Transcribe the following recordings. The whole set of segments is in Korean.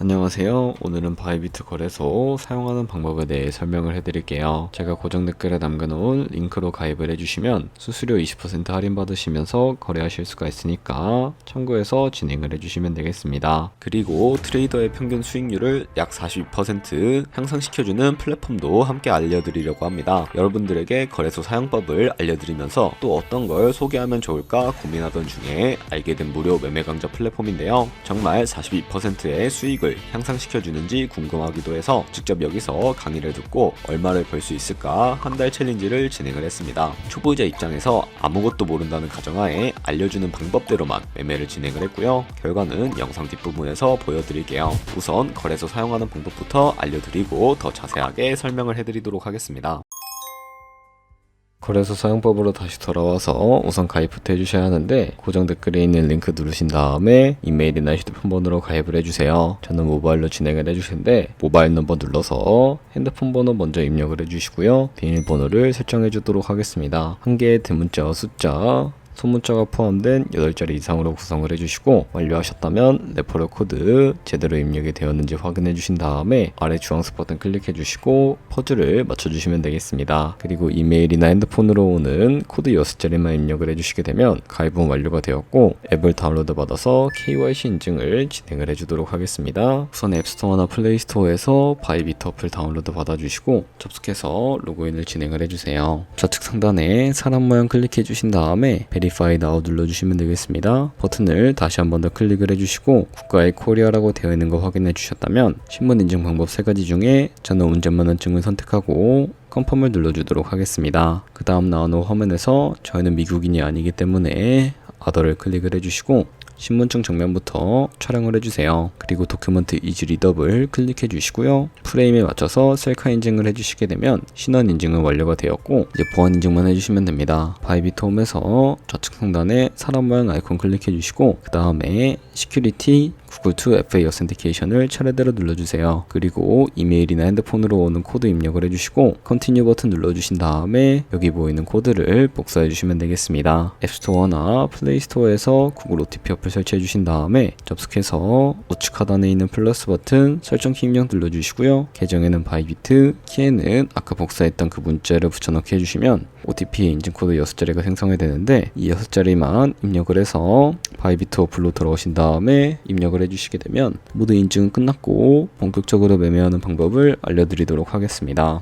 안녕하세요. 오늘은 바이비트 거래소 사용하는 방법에 대해 설명을 해드릴게요. 제가 고정 댓글에 남겨놓은 링크로 가입을 해주시면 수수료 20% 할인 받으시면서 거래하실 수가 있으니까 참고해서 진행을 해주시면 되겠습니다. 그리고 트레이더의 평균 수익률을 약 42% 향상시켜주는 플랫폼도 함께 알려드리려고 합니다. 여러분들에게 거래소 사용법을 알려드리면서 또 어떤 걸 소개하면 좋을까 고민하던 중에 알게 된 무료 매매 강좌 플랫폼인데요. 정말 42%의 수익을 향상시켜주는지 궁금하기도 해서 직접 여기서 강의를 듣고 얼마를 벌 수 있을까 한 달 챌린지를 진행을 했습니다. 초보자 입장에서 아무것도 모른다는 가정하에 알려주는 방법대로만 매매를 진행을 했고요. 결과는 영상 뒷부분에서 보여드릴게요. 우선 거래소 사용하는 방법부터 알려드리고 더 자세하게 설명을 해드리도록 하겠습니다. 거래소 사용법으로 다시 돌아와서 우선 가입부터 해주셔야 하는데 고정 댓글에 있는 링크 누르신 다음에 이메일이나 휴대폰 번호로 가입을 해주세요. 저는 모바일로 진행을 해주실 텐데 모바일 넘버 눌러서 핸드폰 번호 먼저 입력을 해주시고요. 비밀번호를 설정해 주도록 하겠습니다. 한 개의 대문자와 숫자 소문자가 포함된 8자리 이상으로 구성을 해주시고 완료하셨다면 레퍼럴 코드 제대로 입력이 되었는지 확인해 주신 다음에 아래 주황색 버튼 클릭해 주시고 퍼즐을 맞춰주시면 되겠습니다. 그리고 이메일이나 핸드폰으로 오는 코드 6자리만 입력을 해주시게 되면 가입은 완료가 되었고 앱을 다운로드 받아서 KYC 인증을 진행을 해주도록 하겠습니다. 우선 앱스토어나 플레이스토어에서 바이비트 어플 다운로드 받아주시고 접속해서 로그인을 진행을 해주세요. 좌측 상단에 사람 모양 클릭해 주신 다음에 Verify Now 눌러주시면 되겠습니다. 버튼을 다시 한 번 더 클릭을 해주시고 국가의 코리아라고 되어 있는 거 확인해 주셨다면 신분 인증 방법 3가지 중에 저는 운전면허증을 선택하고 컨펌을 눌러주도록 하겠습니다. 그 다음 나오는 화면에서 저희는 미국인이 아니기 때문에 아더를 클릭을 해주시고 신분증 정면부터 촬영을 해주세요. 그리고 도큐먼트 이즈 리더블 클릭해 주시고요. 프레임에 맞춰서 셀카 인증을 해주시게 되면 신원 인증은 완료가 되었고 이제 보안 인증만 해주시면 됩니다. 바이비트 홈에서 좌측 상단에 사람 모양 아이콘 클릭해 주시고 그 다음에 시큐리티 구글 to FA 어센티케이션을 차례대로 눌러주세요. 그리고 이메일이나 핸드폰으로 오는 코드 입력을 해주시고 컨티뉴 버튼 눌러주신 다음에 여기 보이는 코드를 복사해 주시면 되겠습니다. 앱스토어나 플레이스토어에서 구글 OTP 어플 설치해 주신 다음에 접속해서 우측 하단에 있는 플러스 버튼 설정키 입력 눌러주시고요. 계정에는 바이비트, 키에는 아까 복사했던 그 문자를 붙여넣기 해주시면 OTP 인증코드 6자리가 생성이 되는데 이 6자리만 입력을 해서 바이비트 어플로 들어오신 다음에 입력을 해주시게 되면 모두 인증은 끝났고 본격적으로 매매하는 방법을 알려드리도록 하겠습니다.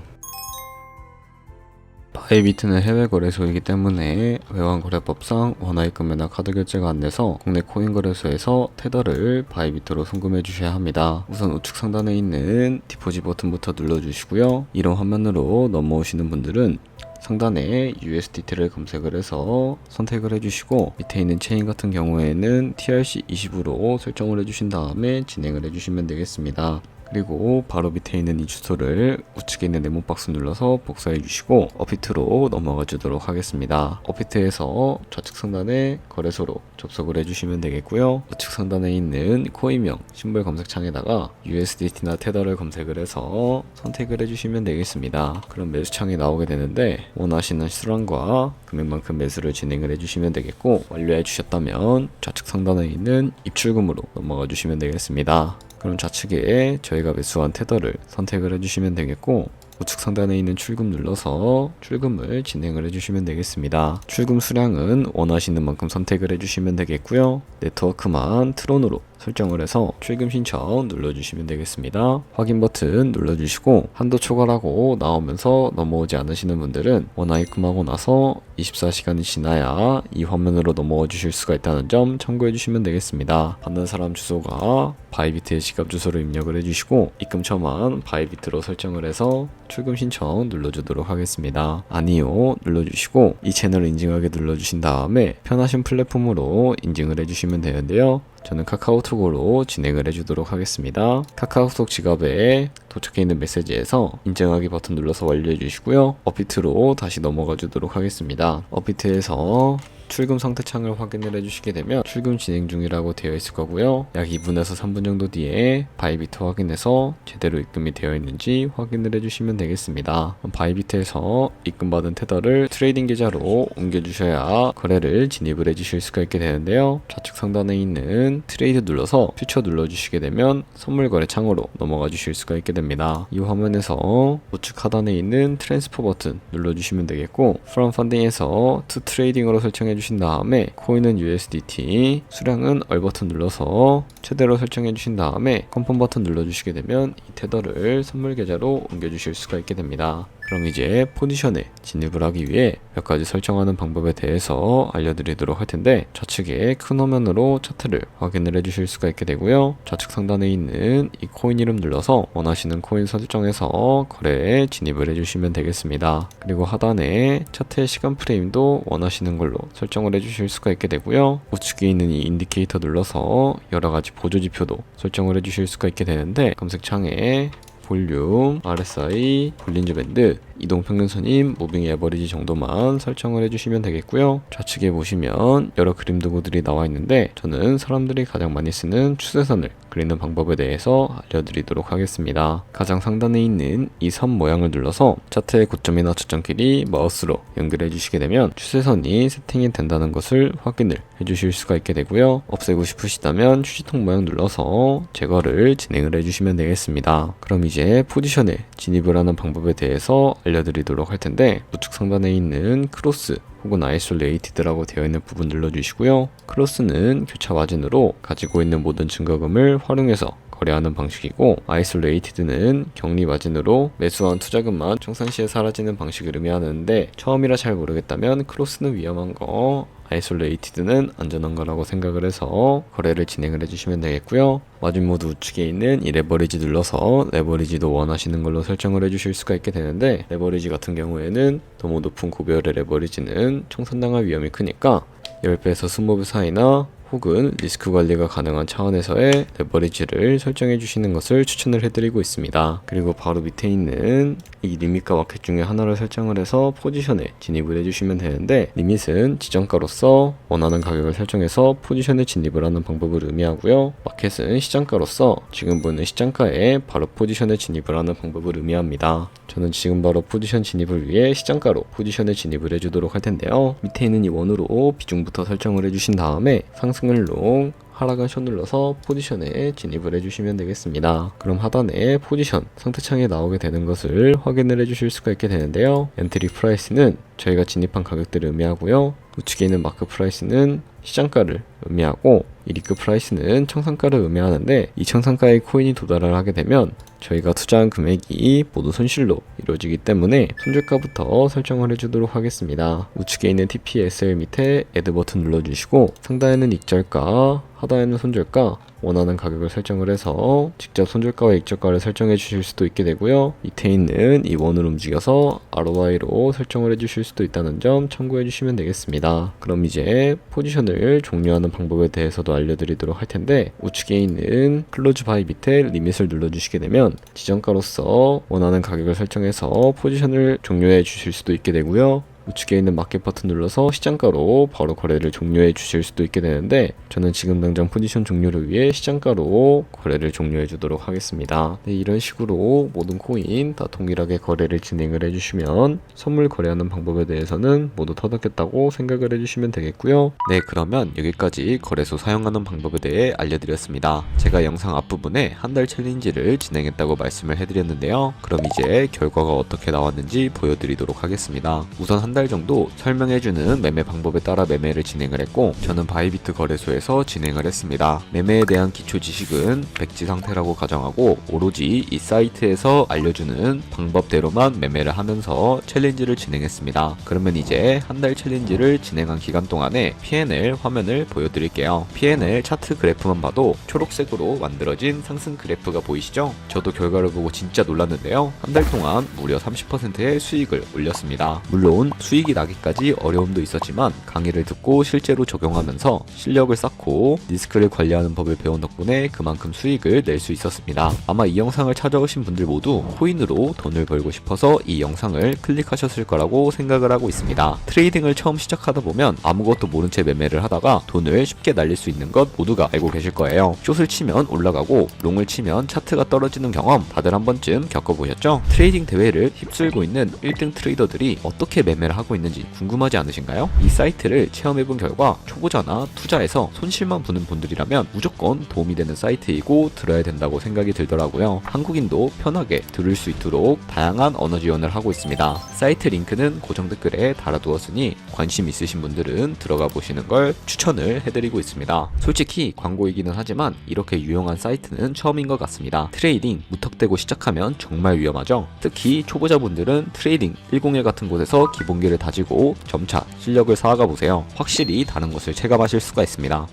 바이비트는 해외 거래소이기 때문에 외환거래법상 원화입금이나 카드 결제가 안 돼서 국내 코인 거래소에서 테더를 바이비트로 송금해 주셔야 합니다. 우선 우측 상단에 있는 디포지 버튼부터 눌러주시고요. 이런 화면으로 넘어오시는 분들은 상단에 USDT를 검색을 해서 선택을 해주시고 밑에 있는 체인 같은 경우에는 TRC20으로 설정을 해주신 다음에 진행을 해주시면 되겠습니다. 그리고 바로 밑에 있는 이 주소를 우측에 있는 네모 박스 눌러서 복사해 주시고 업비트로 넘어가 주도록 하겠습니다. 업비트에서 좌측 상단에 거래소로 접속을 해주시면 되겠고요. 우측 상단에 있는 코인명 심볼 검색창에다가 USDT나 테더를 검색을 해서 선택을 해주시면 되겠습니다. 그럼 매수창이 나오게 되는데 원하시는 수량과 금액만큼 매수를 진행을 해주시면 되겠고 완료해 주셨다면 좌측 상단에 있는 입출금으로 넘어가 주시면 되겠습니다. 그럼 좌측에 저희가 매수한 테더를 선택을 해주시면 되겠고 우측 상단에 있는 출금 눌러서 출금을 진행을 해주시면 되겠습니다. 출금 수량은 원하시는 만큼 선택을 해주시면 되겠고요. 네트워크만 트론으로 설정을 해서 출금 신청 눌러주시면 되겠습니다. 확인 버튼 눌러주시고 한도 초과라고 나오면서 넘어오지 않으시는 분들은 원화입금하고 나서 24시간이 지나야 이 화면으로 넘어와 주실 수가 있다는 점 참고해 주시면 되겠습니다. 받는 사람 주소가 바이비트의 지갑 주소를 입력을 해주시고 입금처만 바이비트로 설정을 해서 출금 신청 눌러주도록 하겠습니다. 아니요 눌러주시고 이 채널을 인증하게 눌러주신 다음에 편하신 플랫폼으로 인증을 해주시면 되는데요. 저는 카카오톡으로 진행을 해주도록 하겠습니다. 카카오톡 지갑에 도착해 있는 메시지에서 인증하기 버튼 눌러서 완료해 주시고요. 업비트로 다시 넘어가 주도록 하겠습니다. 업비트에서 출금 상태 창을 확인을 해주시게 되면 출금 진행 중이라고 되어 있을 거고요. 약 2분에서 3분 정도 뒤에 바이비트 확인해서 제대로 입금이 되어 있는지 확인을 해주시면 되겠습니다. 바이비트에서 입금받은 테더를 트레이딩 계좌로 옮겨주셔야 거래를 진입을 해주실 수가 있게 되는데요. 좌측 상단에 있는 트레이드 눌러서 퓨처 눌러주시게 되면 선물 거래 창으로 넘어가 주실 수가 있게 됩니다. 이 화면에서 우측 하단에 있는 트랜스퍼 버튼 눌러주시면 되겠고 from funding에서 to trading으로 설정해 주신 다음에 코인은 USDT, 수량은 얼 버튼 눌러서 최대로 설정해 주신 다음에 컨펌 버튼 눌러주시게 되면 이 테더를 선물 계좌로 옮겨 주실 수가 있게 됩니다. 그럼 이제 포지션에 진입을 하기 위해 몇 가지 설정하는 방법에 대해서 알려드리도록 할 텐데, 좌측에 큰 화면으로 차트를 확인을 해주실 수가 있게 되고요. 좌측 상단에 있는 이 코인 이름 눌러서 원하시는 코인 설정해서 거래에 진입을 해주시면 되겠습니다. 그리고 하단에 차트의 시간 프레임도 원하시는 걸로 설정을 해주실 수가 있게 되고요. 우측에 있는 이 인디케이터 눌러서 여러가지 보조 지표도 설정을 해주실 수가 있게 되는데, 검색창에 볼륨, RSI, 볼린저 밴드, 이동평균선인 무빙 에버리지 정도만 설정을 해주시면 되겠고요. 좌측에 보시면 여러 그림 도구들이 나와 있는데, 저는 사람들이 가장 많이 쓰는 추세선을 그리는 방법에 대해서 알려드리도록 하겠습니다. 가장 상단에 있는 이 선 모양을 눌러서 차트의 고점이나 저점끼리 마우스로 연결해 주시게 되면 추세선이 세팅이 된다는 것을 확인을 해주실 수가 있게 되고요. 없애고 싶으시다면 휴지통 모양 눌러서 제거를 진행을 해주시면 되겠습니다. 그럼 이제 포지션에 진입을 하는 방법에 대해서 알려드리도록 할 텐데, 우측 상단에 있는 크로스 혹은 아이솔레이티드라고 되어 있는 부분 눌러주시고요. 크로스는 교차 마진으로 가지고 있는 모든 증거금을 활용해서 거래하는 방식이고, 아이솔레이티드는 격리 마진으로 매수한 투자금만 청산시에 사라지는 방식을 의미하는데, 처음이라 잘 모르겠다면 크로스는 위험한 거, 아이솔레이티드는 안전한 거라고 생각을 해서 거래를 진행을 해주시면 되겠고요. 마진 모드 우측에 있는 이 레버리지 눌러서 레버리지도 원하시는 걸로 설정을 해주실 수가 있게 되는데, 레버리지 같은 경우에는 너무 높은 고배열의 레버리지는 청산당할 위험이 크니까 10배에서 20배 사이나 혹은 리스크 관리가 가능한 차원에서의 레버리지를 설정해 주시는 것을 추천을 해드리고 있습니다. 그리고 바로 밑에 있는 이 리밋과 마켓 중에 하나를 설정을 해서 포지션에 진입을 해주시면 되는데, 리밋은 지정가로서 원하는 가격을 설정해서 포지션에 진입을 하는 방법을 의미하고요. 마켓은 시장가로서 지금 보는 시장가에 바로 포지션에 진입을 하는 방법을 의미합니다. 저는 지금 바로 포지션 진입을 위해 시장가로 포지션에 진입을 해주도록 할 텐데요. 밑에 있는 이 원으로 비중부터 설정을 해주신 다음에 상승을 롱, 하락은 숏 눌러서 포지션에 진입을 해주시면 되겠습니다. 그럼 하단에 포지션 상태창에 나오게 되는 것을 확인을 해주실 수가 있게 되는데요. 엔트리 프라이스는 저희가 진입한 가격들을 의미하고요. 우측에 있는 마크 프라이스는 시장가를 의미하고, 이 리크 프라이스는 청산가를 의미하는데, 이 청산가에 코인이 도달을 하게 되면 저희가 투자한 금액이 모두 손실로 이루어지기 때문에 손절가부터 설정을 해주도록 하겠습니다. 우측에 있는 TPSL 밑에 애드 버튼 눌러주시고, 상단에는 익절가, 하단에는 손절가, 원하는 가격을 설정을 해서 직접 손절가와 익절가를 설정해 주실 수도 있게 되고요. 밑에 있는 이 원을 움직여서 ROI로 설정을 해 주실 수도 있다는 점 참고해 주시면 되겠습니다. 그럼 이제 포지션을 종료하는 방법에 대해서도 알려드리도록 할 텐데, 우측에 있는 클로즈 바이 밑에 리밋을 눌러주시게 되면 지정가로서 원하는 가격을 설정해서 포지션을 종료해 주실 수도 있게 되고요. 우측에 있는 마켓 버튼 눌러서 시장가로 바로 거래를 종료해 주실 수도 있게 되는데, 저는 지금 당장 포지션 종료를 위해 시장가로 거래를 종료해 주도록 하겠습니다. 네, 이런 식으로 모든 코인 다 동일하게 거래를 진행을 해주시면 선물 거래하는 방법에 대해서는 모두 터득했다고 생각을 해주시면 되겠고요. 네, 그러면 여기까지 거래소 사용하는 방법에 대해 알려드렸습니다. 제가 영상 앞부분에 한 달 챌린지를 진행했다고 말씀을 해드렸는데요. 그럼 이제 결과가 어떻게 나왔는지 보여드리도록 하겠습니다. 우선 한 달 정도 설명해주는 매매 방법에 따라 매매를 진행을 했고, 저는 바이비트 거래소에서 진행을 했습니다. 매매에 대한 기초 지식은 백지 상태라고 가정하고, 오로지 이 사이트에서 알려주는 방법대로만 매매를 하면서 챌린지를 진행했습니다. 그러면 이제 한 달 챌린지를 진행한 기간 동안에 P&L 화면을 보여드릴게요. P&L 차트 그래프만 봐도 초록색으로 만들어진 상승 그래프가 보이시죠? 저도 결과를 보고 진짜 놀랐는데요. 한 달 동안 무려 30%의 수익을 올렸습니다. 물론 수익이 나기까지 어려움도 있었지만 강의를 듣고 실제로 적용하면서 실력을 쌓고 리스크를 관리하는 법을 배운 덕분에 그만큼 수익을 낼 수 있었습니다. 아마 이 영상을 찾아오신 분들 모두 코인으로 돈을 벌고 싶어서 이 영상을 클릭하셨을 거라고 생각을 하고 있습니다. 트레이딩을 처음 시작하다 보면 아무것도 모른 채 매매를 하다가 돈을 쉽게 날릴 수 있는 것 모두가 알고 계실 거예요. 숏을 치면 올라가고 롱을 치면 차트가 떨어지는 경험 다들 한 번쯤 겪어보셨죠? 트레이딩 대회를 휩쓸고 있는 1등 트레이더들이 어떻게 매매를 하고 있는지 궁금하지 않으신가요? 이 사이트를 체험해본 결과 초보자나 투자에서 손실만 보는 분들이라면 무조건 도움이 되는 사이트이고 들어야 된다고 생각이 들더라고요. 한국인도 편하게 들을 수 있도록 다양한 언어 지원을 하고 있습니다. 사이트 링크는 고정 댓글에 달아두었으니 관심 있으신 분들은 들어가 보시는 걸 추천을 해드리고 있습니다. 솔직히 광고이기는 하지만 이렇게 유용한 사이트는 처음인 것 같습니다. 트레이딩 무턱대고 시작하면 정말 위험하죠. 특히 초보자분들은 트레이딩 101 같은 곳에서 기본기를 다지고 점차 실력을 쌓아가 보세요. 확실히 다른 것을 체감하실 수가 있습니다.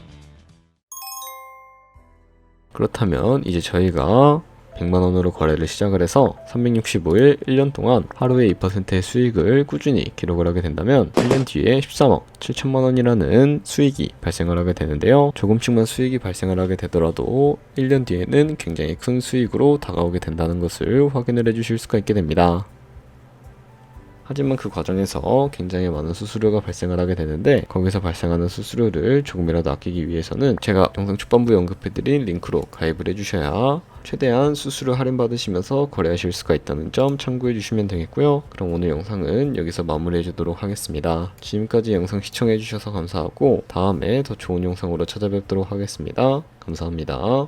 그렇다면 이제 저희가 100만원으로 거래를 시작을 해서 365일 1년 동안 하루에 2%의 수익을 꾸준히 기록을 하게 된다면 1년 뒤에 13억 7천만원이라는 수익이 발생을 하게 되는데요. 조금씩만 수익이 발생을 하게 되더라도 1년 뒤에는 굉장히 큰 수익으로 다가오게 된다는 것을 확인을 해주실 수가 있게 됩니다. 하지만 그 과정에서 굉장히 많은 수수료가 발생을 하게 되는데 거기서 발생하는 수수료를 조금이라도 아끼기 위해서는 제가 영상 초반부에 언급해드린 링크로 가입을 해주셔야 최대한 수수료 할인 받으시면서 거래하실 수가 있다는 점 참고해 주시면 되겠고요. 그럼 오늘 영상은 여기서 마무리해 주도록 하겠습니다. 지금까지 영상 시청해 주셔서 감사하고 다음에 더 좋은 영상으로 찾아뵙도록 하겠습니다. 감사합니다.